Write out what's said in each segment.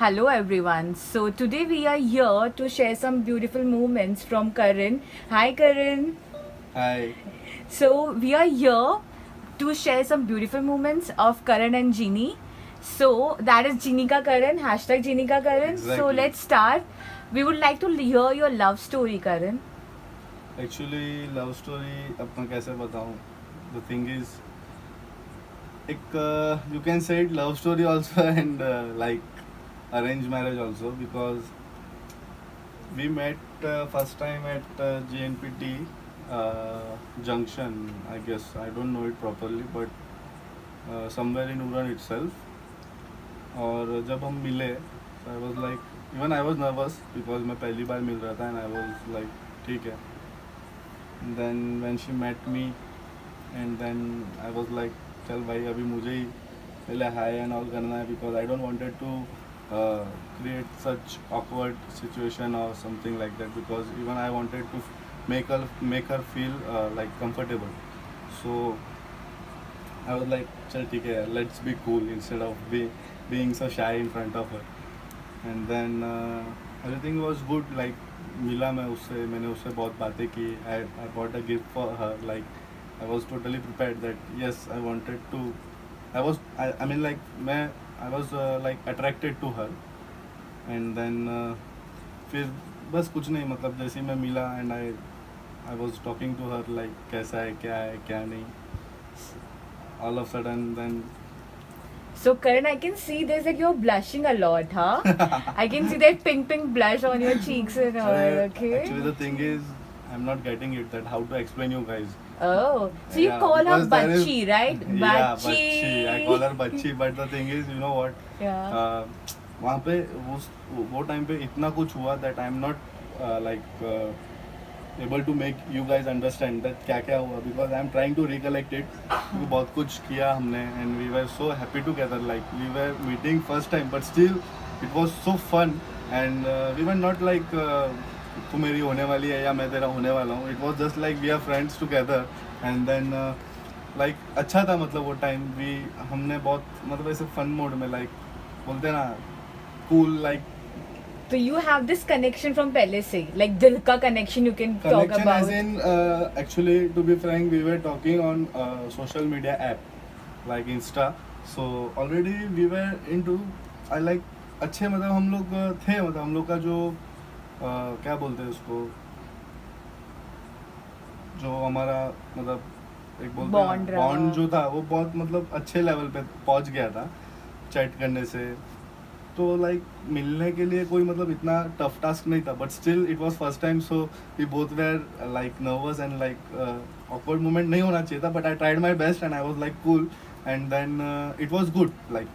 Hello everyone. So today we are here to share some beautiful moments from Karan. Hi Karan. Hi. So we are here to share some beautiful moments of Karan and Jeannie. So that is Jeannie ka Karan, hashtag Jeannie ka Karan. So Exactly. let's start. We would like to hear your love story, Karan. Actually love story अपना कैसे बताऊं. The thing is एक you can say it love story also and like arrange marriage also because we met first time at GNPT junction. I guess I don't know it properly but somewhere in Uran itself. और जब हम मिले I was like even I was nervous because मैं पहली बार मिल रहा था and I was like ठीक है. then when she met me and then I was like चल भाई अभी मुझे ही पहले हाई एंड ऑल करना है because I don't wanted to create such awkward situation or something like that because even I wanted to make her feel like comfortable. So I was like चल ठीक है let's be cool instead of being so shy in front of her. And then everything was good. Like मिला मैंने उससे बहुत बातें की. I bought a gift for her. Like I was totally prepared that yes I wanted to. I mean like I was like attracted to her. And then फिर बस कुछ नहीं मतलब जैसे ही मैं मिला and I was talking to her like कैसा है क्या नहीं. All of a sudden then So Karan, I can see there's like you're blushing a lot, huh? I can see that pink blush on your cheeks and all. Okay. Actually, the thing is, I'm not getting it. That how to explain you guys. Oh, so you Yeah, call her because there is- Bachi, right? Yeah, Bachi. I call her Bachi. But the thing is, you know what? Yeah. वहाँ पे वो time पे इतना कुछ हुआ that I'm not like able to make you guys understand that क्या क्या हुआ because I'm trying to recollect it. क्योंकि बहुत कुछ किया हमने and we were so happy together. Like we were meeting first time, but still it was so fun and we were not like तू मेरी होने वाली है या मैं तेरा होने वाला हूँ. It was just like we are friends together and then like अच्छा था मतलब वो टाइम भी हमने बहुत मतलब ऐसे फन मोड में like बोलते ना cool like So you have this connection from पहले से, like दिल का connection you can talk connection about. as in actually to be frank we were talking on social media app like Insta. So already we were into I like अच्छे मतलब हम लोग थे मतलब हम लोग का जो क्या बोलते हैं उसको जो हमारा मतलब एक बोलते Bond हैं रहा. बॉन्ड जो था वो बहुत मतलब अच्छे लेवल पे पहुंच गया था चैट करने से. तो लाइक मिलने के लिए कोई मतलब इतना टफ टास्क नहीं था but still it was first time so we both were like nervous and like awkward moment नहीं होना चाहिए था but I tried my best and I was like cool and then it was good like.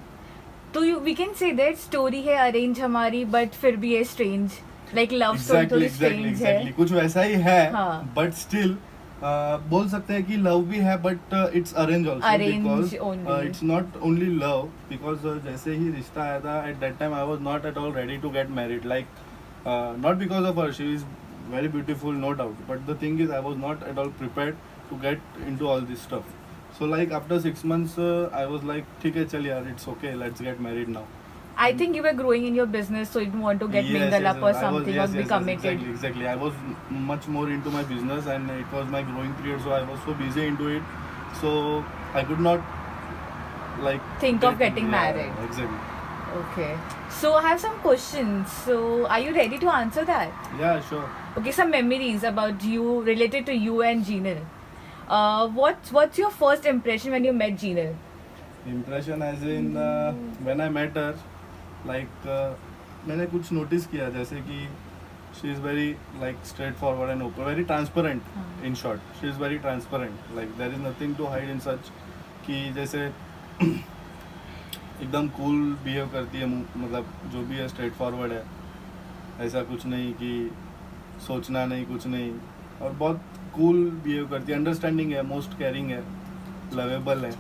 तो we can say that story है arrange हमारी but फिर भी है strange, like love story exactly थोड़ी एग्जैक्टली strange है. एग्जैक्टली कुछ वैसा ही है हाँ. बट स्टिल बोल सकते हैं कि लव भी है but it's arrange also Arrange because only. It's not only love because जैसे ही रिश्ता आया था at that time I was not at all ready to get married like not because of her she is very beautiful no doubt but the thing is I was not at all prepared to get into all this stuff. So like after 6 months I was like ठीक है चल यार it's okay let's get married now. I think you were growing in your business, so you didn't want to get mingled up or I was, something or be committed. exactly. I was much more into my business and it was my growing period, so I was so busy into it, so I could not like Think of getting married. Exactly. Okay. So I have some questions. So are you ready to answer that? Yeah, sure. Okay, some memories about you related to you and Jeanil. What's your first impression when you met Jeanil? Impression as in when I met her, like मैंने कुछ notice किया जैसे कि she is very like straightforward and open, very transparent. In short, she is very transparent. Like there is nothing to hide in such कि जैसे एकदम cool behave करती है मतलब जो भी है स्ट्रेट फॉरवर्ड है. ऐसा कुछ नहीं कि सोचना नहीं कुछ नहीं और बहुत कूल बिहेव करती है. अंडरस्टैंडिंग है, मोस्ट केयरिंग है, लवेबल है.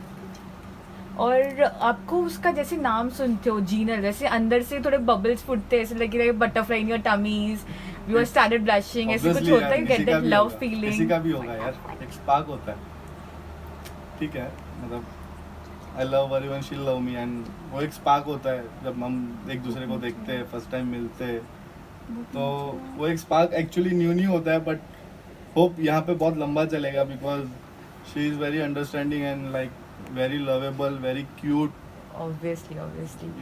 और आपको उसका जैसे नाम सुनते हो जीनल, वैसे अंदर से थोड़े बबल्स फूटते हैं, ऐसे लगे butterfly in your tummies, you are started blushing, ऐसे कुछ होता है, गेट दैट लव फीलिंग? किसी का भी होगा यार, एक स्पार्क होता है. ठीक है मतलब I love her even she love me, and वो एक स्पार्क होता है जब हम एक दूसरे को देखते हैं, फर्स्ट टाइम मिलते हैं, तो वो एक स्पार्क एक्चुअली न्यू होता है, बट होप यहाँ पे बहुत लंबा चलेगा because she is very understanding and like very lovable, very cute. Obviously.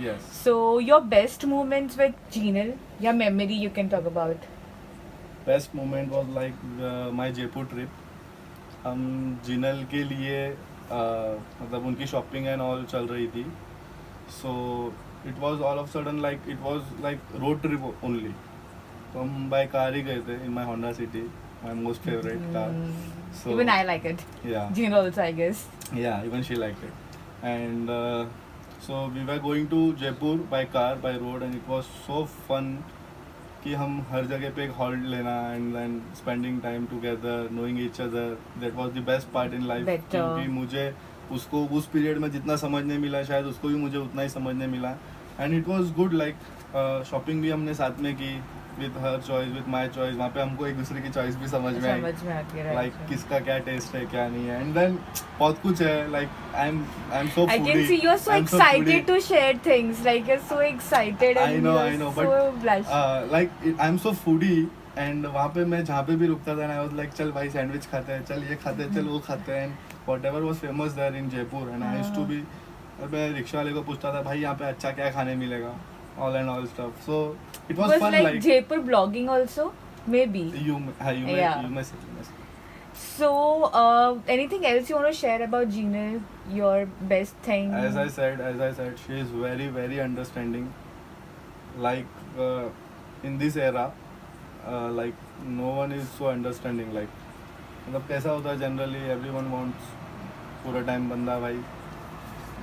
Yes. So your best moments with Jinal, your memory you can talk about. Best moment was like my Jaipur trip. हम जिनल के लिए मतलब उनकी shopping and all चल रही थी, सो it was all of sudden like it was like road trip only. तो हम बाय कार ही गए थे in my Honda city, my most favourite car. So Even I like it. yeah, Jinal also, I guess. yeah, even she liked it. And so we were going to Jaipur by car, by road, and it was so fun कि हम हर जगह पे एक halt लेना and then spending time together, knowing each other. That was the best part in life. क्योंकि मुझे उसको उस पीरियड में जितना समझने मिला शायद उसको भी मुझे उतना ही समझने मिला. And it was good. Like shopping भी हमने साथ में की, with her choice, with my choice. वहाँ पे हमको एक दूसरे की चॉइस भी समझ में आती है, लाइक किसका क्या टेस्ट है क्या नहीं है. एंड देन बहुत कुछ है. Like I am so I can see you're so excited to share things. Like you're so excited and I know, so blush. like I am so foodie. And वहाँ पे मैं जहाँ पे भी रुकता था, आई वाज लाइक चल भाई सैंडविच खाते हैं, चल ये खाते हैं, चल वो खाते हैं. And whatever was famous there in Jaipur, and I used to be. और मैं रिक्शा वाले को पूछता था भाई यहाँ पे अच्छा क्या खाने मिलेगा, all and all stuff. So it was fun. like Jaipur blogging also, maybe. you Yeah. may say. So, anything else you want to share about Jinal? Your best thing? As I said, she is very, very understanding. Like in this era, like no one is so understanding. Like मतलब कैसा होता है generally, everyone wants पूरा time बंदा भाई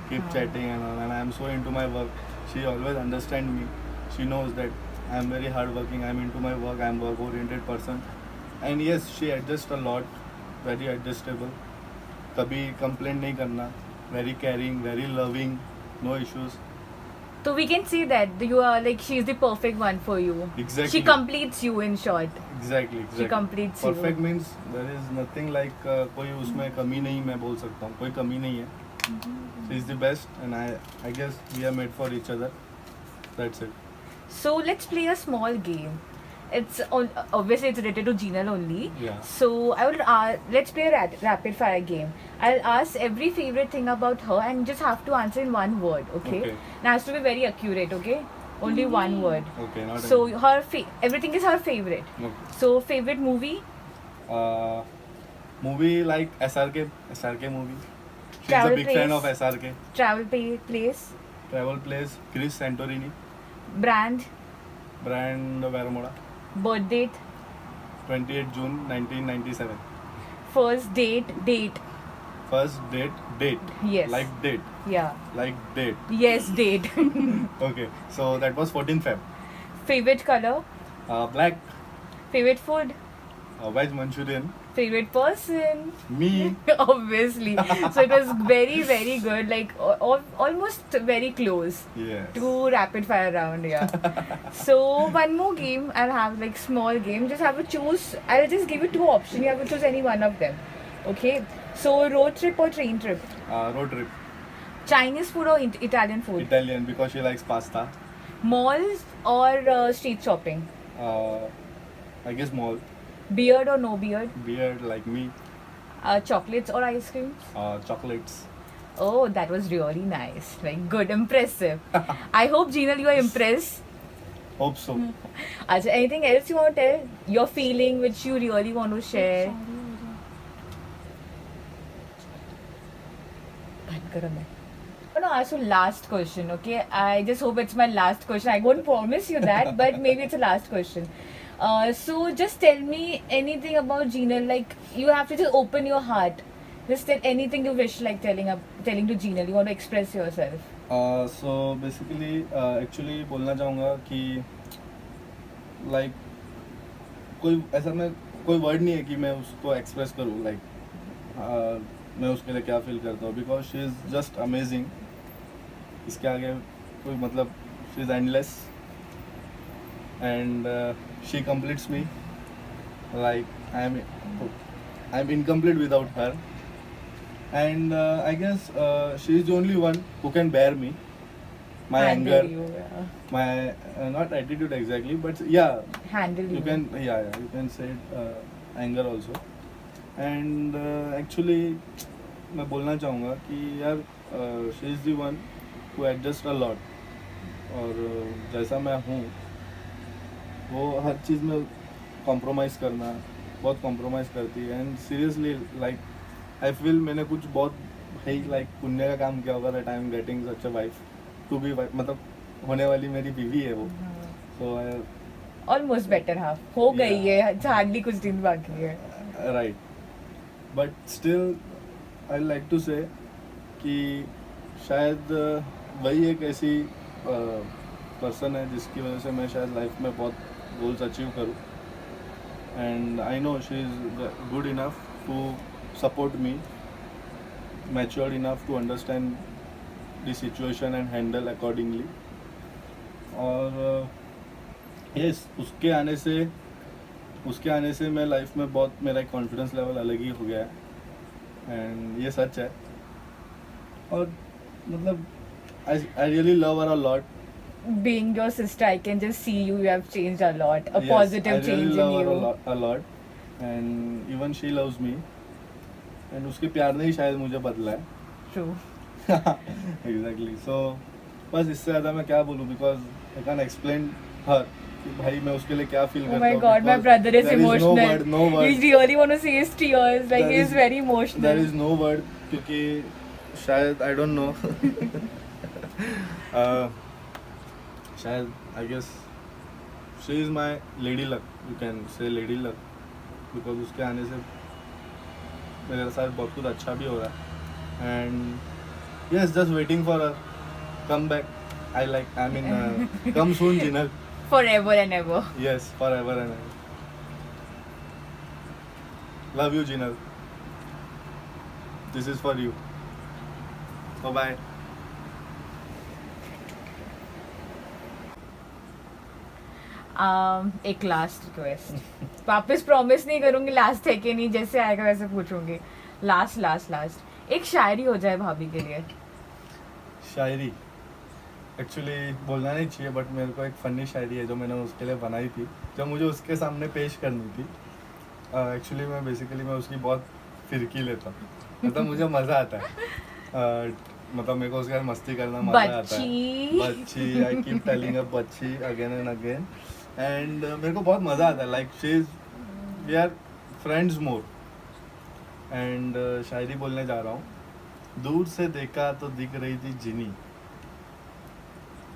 keep chatting and all, and I am so into my work. She always understand me. She knows that I am very hardworking. I am into my work. I am work oriented person. And yes, she adjusts a lot. Very adjustable. कभी complain नहीं करना. Very caring, very loving. No issues. So we can say that you are like she's the perfect one for you. Exactly. She completes you in short. Exactly. She completes Perfect you. means there is nothing like कोई उसमें कमी नहीं मैं बोल सकता हूँ. कोई कमी नहीं है. She is the best, and I guess we are made for each other. That's it. So let's play a small game. It's obviously it's related to Jinal only. Yeah. So I would let's play a rapid fire game. I'll ask every favorite thing about her and just have to answer in one word. Okay. Okay. It has to be very accurate. Okay. Only one word. Okay. Not So her everything is her favorite. Okay. So favorite movie? Movie like SRK movie. She's Travel a big fan place. of SRK. Travel place? Travel place, Chris Santorini. Brand? Brand Veramoda. Birth date? 28 June 1997. First date? First date. Yes. Like date. Yeah. Like date. Yes, date. Okay. So that was 14 Feb. Favorite color? Black. Favorite food? Veg Manchurian. Favorite person? Me. Obviously. So it was very, very good. Like almost very close Yes. to rapid fire round. Yeah. So one more game. I'll have like small game. Just have to choose. I'll just give you two options. You have to choose any one of them. Okay. So road trip or train trip? Road trip. Chinese food or Italian food? Italian because she likes pasta. Malls or street shopping? I guess mall. Beard or no beard? Beard like me. Chocolates or ice creams? Chocolates. Oh, that was really nice. Like good, impressive. I hope Jinal you are impressed. Hope so. Achha, anything else you want to tell? Your feeling which you really want to share? I'm gonna ask you last question, okay? I just hope it's my last question. I won't promise you that, but maybe it's a last question. So just tell me anything about Jinal. Like you have to just open your heart. Just tell anything you wish like telling to Jinal. You want to express yourself. So basically, actually बोलना चाहूँगा कि like कोई ऐसा मैं कोई word नहीं है कि मैं उसको एक्सप्रेस करूँ. like मैं उसके लिए क्या फील करता हूँ because she is just amazing. इसके आगे कोई मतलब she is endless. And she completes me. Like I'm incomplete without her. and I guess she is the only one who can bear me, my Handle anger, you, yeah. my not attitude exactly, but yeah, Handle you. you can, yeah, you can say it, anger also. And actually मैं बोलना चाहूँगा कि यार she is the one who adjust a lot, और जैसा मैं हूँ वो हर चीज़ में कॉम्प्रोमाइज़ करना, बहुत कॉम्प्रोमाइज़ करती है. And seriously like I feel मैंने कुछ बहुत भाई लाइक पुण्य का काम किया होगा that I am getting such a wife to be wife, मतलब होने वाली मेरी बीवी है वो. सो ऑलमोस्ट बेटर हाफ हो गई है, हार्डली कुछ दिन बाकी है. Right, but still I like to say कि शायद वही एक ऐसी पर्सन है जिसकी वजह से मैं शायद लाइफ में बहुत गोल्स अचीव करूँ. And I know she is good enough to support me, mature enough to understand the situation and handle accordingly. और यस, उसके आने से मैं लाइफ में बहुत, मेरा कॉन्फिडेंस लेवल अलग ही हो गया है. एंड ये सच है. और मतलब I really love her a lot. Being your sister, I can just see you have changed a lot, a Yes, positive I really change love in her you. a lot. And even she loves me. And उसके प्यार ने ही शायद मुझे बदला है. True. Exactly. So बस इससे ज़्यादा मैं क्या बोलूँ, because I can't explain her कि भाई मैं उसके लिए क्या फील Oh करता my हूँ. God, my because brother is there emotional. No word. You really want to see his tears, like There he is is- very emotional. There is no word, क्योंकि शायद I don't know. शायद I guess she is my lady luck. You can say lady luck, because उसके आने से मेरे साथ बहुत कुछ अच्छा भी हो रहा है. And yes, just waiting for her come back. I mean come soon, Jinal. Forever and ever. Yes, forever and ever. Love you, Jinal. This is for you. Bye bye. एक लास्ट रिक्वेस्ट. वापस promise नहीं करूंगी last है कि नहीं, जैसे आएगा वैसे पूछूंगी. लास्ट एक शायरी हो जाए भाभी के लिए. शायरी एक्चुअली बोलना नहीं चाहिए, बट मेरे को एक फ़नी शायरी है जो मैंने उसके लिए बनाई थी, जो मुझे उसके सामने पेश करनी थी. एक्चुअली मैं उसकी बहुत फिरकी लेता हूँ. मतलब मुझे मज़ा आता है. मतलब मेरे को उसके साथ मस्ती करना मज़ा आता है. बच्ची, आई कीप टेलिंग अ बच्ची अगेन एंड अगेन. एंड मेरे को बहुत मज़ा आता है. Like she is, we are friends more. And शायरी बोलने जा रहा हूँ. दूर से देखा तो दिख रही थी जिनी.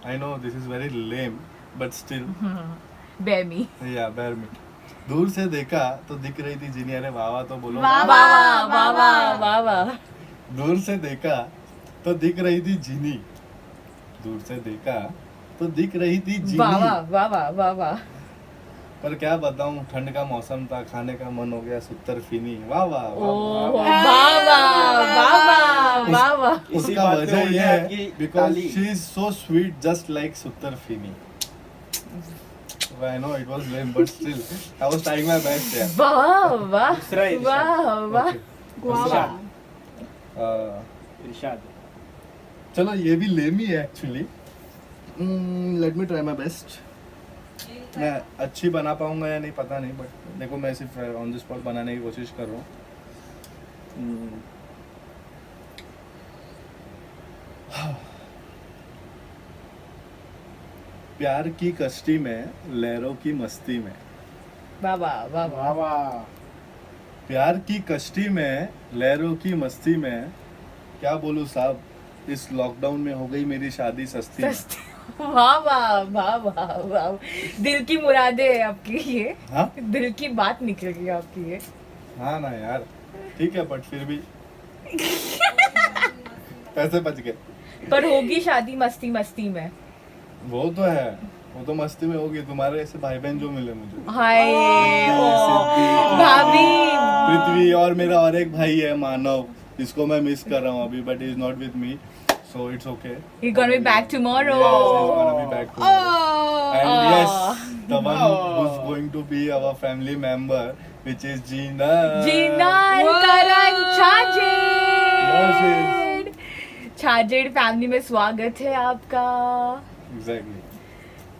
I know this is very lame, but still Bear me. या बेयर मी. दूर से देखा तो दिख रही थी जिनी. अरे वाह वाह तो बोलो. वाह वाह. दूर से देखा तो दिख रही थी जिनी. दूर से देखा तो दिख रही थी जिनी. वाह. पर क्या बताऊं, ठंड का मौसम था, खाने का मन हो गया सुत्तर फीनी. वाह वाह ओह वाह. इसी उसका बात पे वजह उल्टे ये हाथ है की बिकॉज ताली। She is so sweet just like sutar feni. I know it was lame, but still I was trying my best. Yeah. वाह. दूसरा इरशाद। Okay. दूसरा. इरशाद। चलो ये भी लेम ही है actually. Let me try my best. मैं अच्छी बना पाऊंगा या नहीं पता नहीं, बट देखो मैं सिर्फ ऑन द स्पॉट बनाने की कोशिश कर रहा हूँ. प्यार की कश्ती में, लहरों की मस्ती में. वाह. वाह वाह। प्यार की कश्ती में, लहरों की मस्ती में. क्या बोलूँ साहब, इस लॉकडाउन में हो गई मेरी शादी सस्ती में. वाह. दिल की मुरादे है आपकी ये. हाँ दिल की बात निकल गई आपकी ये. हाँ ना यार, ठीक है, बट फिर भी पैसे बच गए. पर होगी शादी मस्ती में. वो तो है, वो तो मस्ती में होगी. तुम्हारे ऐसे भाई बहन जो मिले मुझे, हाय सिद्धि, भाभी. पृथ्वी, और मेरा और एक भाई है मानव, जिसको मैं मिस कर रहा हूँ अभी, but is not with me, so it's okay. He's gonna be back tomorrow. Yes, he's gonna be back tomorrow. And Oh. yes, the one who's going to be our family member, which is Gina. Jinan Karan Chaje. Chhajed Chhajed family में स्वागत है आपका. Exactly.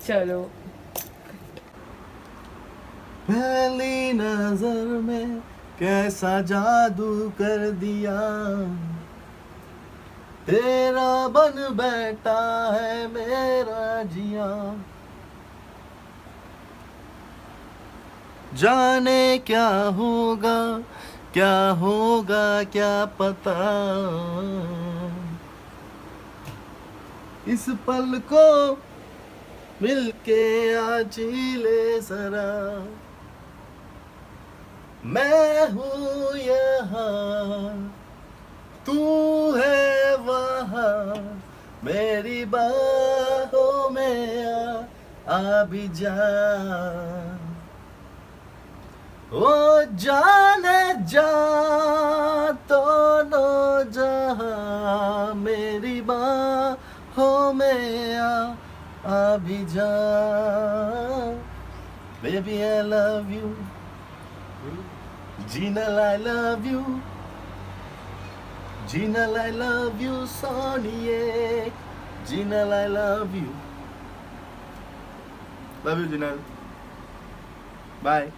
चलो. पहली नजर में कैसा जादू कर दिया, तेरा बन बैठा है मेरा जिया. जाने क्या होगा क्या पता, इस पल को मिलके आज ही ले जरा. मैं हूँ यहाँ, तू है वहाँ, मेरी बाहों में आ भी जा. ओ जाने जा दोनों जहाँ, मेरी बाहों में आ भी जा. Baby I love you, Jinal I love you, Jinal I love you, Sonia, Jinal I love you. Love you Jinal. Bye.